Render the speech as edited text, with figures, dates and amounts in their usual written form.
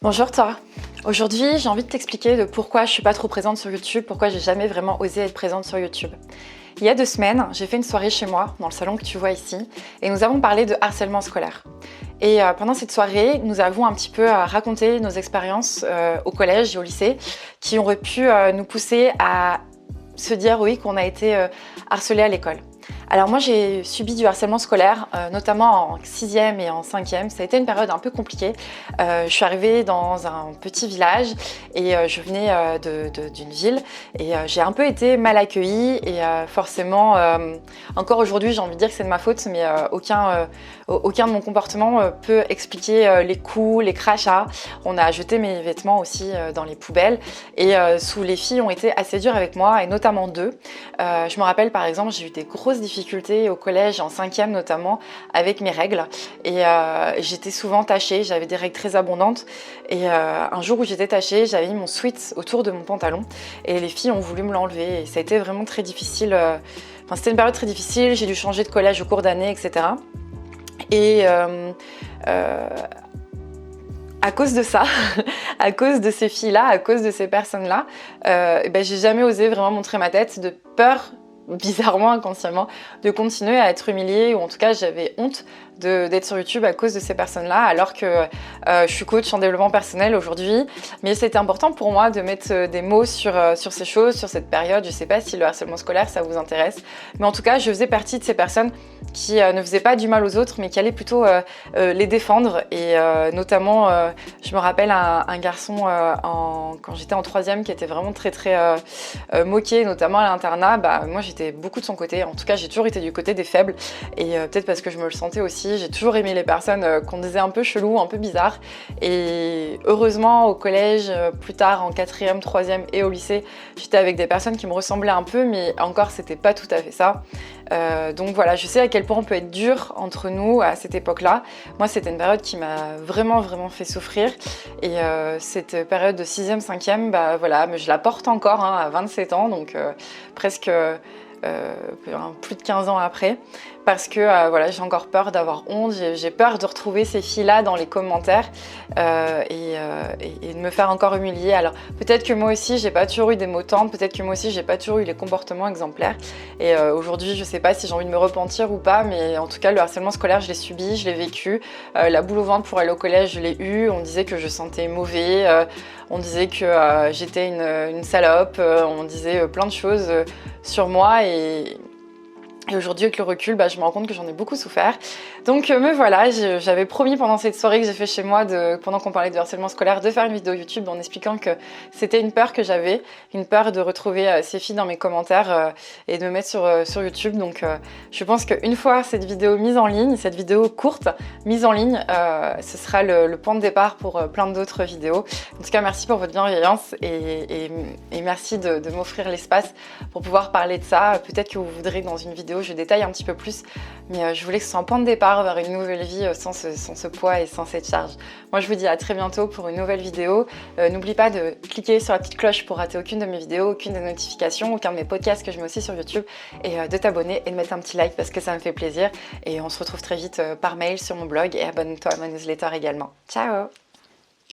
Bonjour toi. Aujourd'hui, j'ai envie de t'expliquer de pourquoi je suis pas trop présente sur YouTube, pourquoi j'ai jamais vraiment osé être présente sur YouTube. Il y a 2 semaines, j'ai fait une soirée chez moi, dans le salon que tu vois ici, et nous avons parlé de harcèlement scolaire. Et pendant cette soirée, nous avons un petit peu raconté nos expériences au collège et au lycée, qui auraient pu nous pousser à se dire oui qu'on a été harcelé à l'école. Alors moi j'ai subi du harcèlement scolaire, notamment en 6e et en 5e. Ça a été une période un peu compliquée. Je suis arrivée dans un petit village et je venais d'une ville et j'ai un peu été mal accueillie et forcément, encore aujourd'hui j'ai envie de dire que c'est de ma faute, mais aucun de mon comportement peut expliquer les coups, les crachats. On a jeté mes vêtements aussi dans les poubelles et les filles ont été assez dures avec moi et notamment 2. Je me rappelle par exemple, j'ai eu des grosses difficultés au collège, en 5e notamment, avec mes règles. Et j'étais souvent tachée, j'avais des règles très abondantes. Et un jour où j'étais tachée, j'avais mis mon sweat autour de mon pantalon. Et les filles ont voulu me l'enlever. Et ça a été vraiment très difficile. C'était une période très difficile, j'ai dû changer de collège au cours d'année, etc. Et à cause de ça, à cause de ces filles-là, à cause de ces personnes-là, j'ai jamais osé vraiment montrer ma tête de peur, bizarrement, inconsciemment, de continuer à être humiliée, ou en tout cas j'avais honte d'être sur YouTube à cause de ces personnes-là, alors que je suis coach en développement personnel aujourd'hui. Mais c'était important pour moi de mettre des mots sur ces choses, sur cette période. Je sais pas si le harcèlement scolaire ça vous intéresse, mais en tout cas je faisais partie de ces personnes qui ne faisaient pas du mal aux autres, mais qui allaient plutôt les défendre. Et notamment, je me rappelle un garçon quand j'étais en 3e qui était vraiment très moqué, notamment à l'internat. Moi j'étais beaucoup de son côté, en tout cas j'ai toujours été du côté des faibles, et peut-être parce que je me le sentais aussi. J'ai toujours aimé les personnes qu'on disait un peu chelou, un peu bizarre. Et heureusement au collège, plus tard en 4e, 3e et au lycée, j'étais avec des personnes qui me ressemblaient un peu, mais encore c'était pas tout à fait ça. Donc voilà, je sais à quel point on peut être dur entre nous à cette époque-là. Moi c'était une période qui m'a vraiment fait souffrir. Et cette période de 6e, 5e, mais je la porte encore à 27 ans, donc presque plus de 15 ans après, parce que j'ai encore peur d'avoir honte, j'ai peur de retrouver ces filles-là dans les commentaires et de me faire encore humilier. Alors peut-être que moi aussi j'ai pas toujours eu des mots tendres, peut-être que moi aussi j'ai pas toujours eu les comportements exemplaires, et aujourd'hui je sais pas si j'ai envie de me repentir ou pas, mais en tout cas le harcèlement scolaire je l'ai subi, je l'ai vécu. La boule au ventre pour aller au collège je l'ai eu, on disait que je sentais mauvais, on disait que j'étais une salope, on disait plein de choses sur moi, et aujourd'hui avec le recul, je me rends compte que j'en ai beaucoup souffert. Donc me voilà, j'avais promis pendant cette soirée que j'ai fait chez moi, pendant qu'on parlait de harcèlement scolaire, de faire une vidéo YouTube en expliquant que c'était une peur que j'avais, une peur de retrouver ces filles dans mes commentaires et de me mettre sur YouTube. Donc je pense qu'une fois cette vidéo mise en ligne, cette vidéo courte mise en ligne, ce sera le point de départ pour plein d'autres vidéos. En tout cas, merci pour votre bienveillance et merci de m'offrir l'espace pour pouvoir parler de ça. Peut-être que vous voudrez dans une vidéo je détaille un petit peu plus, mais je voulais que ce soit un point de départ vers une nouvelle vie sans ce poids et sans cette charge. Moi je vous dis à très bientôt pour une nouvelle vidéo. N'oublie pas de cliquer sur la petite cloche pour rater aucune de mes vidéos, aucune des notifications, aucun de mes podcasts que je mets aussi sur YouTube, et de t'abonner et de mettre un petit like parce que ça me fait plaisir. Et on se retrouve très vite par mail sur mon blog, et abonne-toi à ma newsletter également. Ciao!